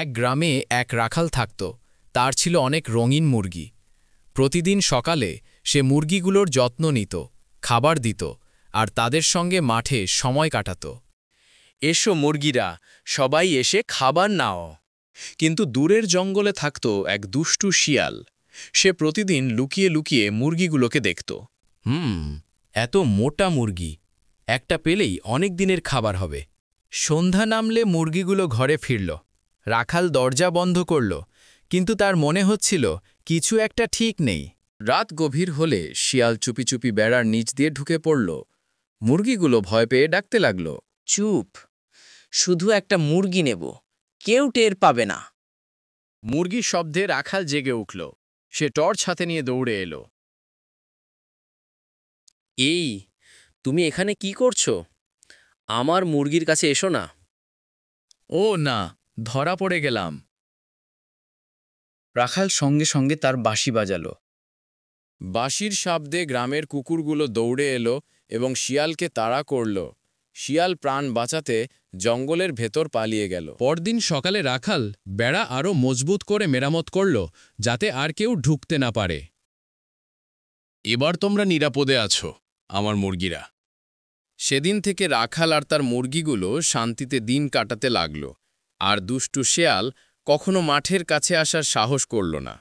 এক গ্রামে এক রাখাল থাকত। তার ছিল অনেক রঙিন মুরগি। প্রতিদিন সকালে সে মুরগিগুলোর যত্ন নিত, খাবার দিত আর তাদের সঙ্গে মাঠে সময় কাটাত। এসো মুরগিরা, সবাই এসে খাবার নাও। কিন্তু দূরের জঙ্গলে থাকত এক দুষ্টু শিয়াল। সে প্রতিদিন লুকিয়ে লুকিয়ে মুরগিগুলোকে দেখত। এত মোটা মুরগি, একটা পেলেই অনেক দিনের খাবার হবে। সন্ধ্যা নামলে মুরগিগুলো ঘরে ফিরল। রাখাল দরজা বন্ধ করল, কিন্তু তার মনে হচ্ছিল কিছু একটা ঠিক নেই। রাত গভীর হলে শিয়াল চুপি চুপি বেড়ার নিচ দিয়ে ঢুকে পড়ল। মুরগিগুলো ভয় পেয়ে ডাকতে লাগল। চুপ, শুধু একটা মুরগি নেব, কেউ টের পাবে না। মুরগির শব্দে রাখাল জেগে উঠল। সে টর্চ হাতে নিয়ে দৌড়ে এলো। এই, তুমি এখানে কি করছো? আমার মুরগির কাছে এসো না। ও না, ধরা পড়ে গেলাম। রাখাল সঙ্গে সঙ্গে তার বাঁশি বাজালো। বাঁশির শব্দে গ্রামের কুকুরগুলো দৌড়ে এলো এবং শিয়ালকে তাড়া করল। শিয়াল প্রাণ বাঁচাতে জঙ্গলের ভেতর পালিয়ে গেল। পরদিন সকালে রাখাল বেড়া আরও মজবুত করে মেরামত করল, যাতে আর কেউ ঢুকতে না পারে। এবার তোমরা নিরাপদে আছো, আমার মুরগিরা। সেদিন থেকে রাখাল আর তার মুরগিগুলো শান্তিতে দিন কাটাতে লাগল, আর দুষ্টু শেয়াল কখনো মাঠের কাছে আসার সাহস করল না।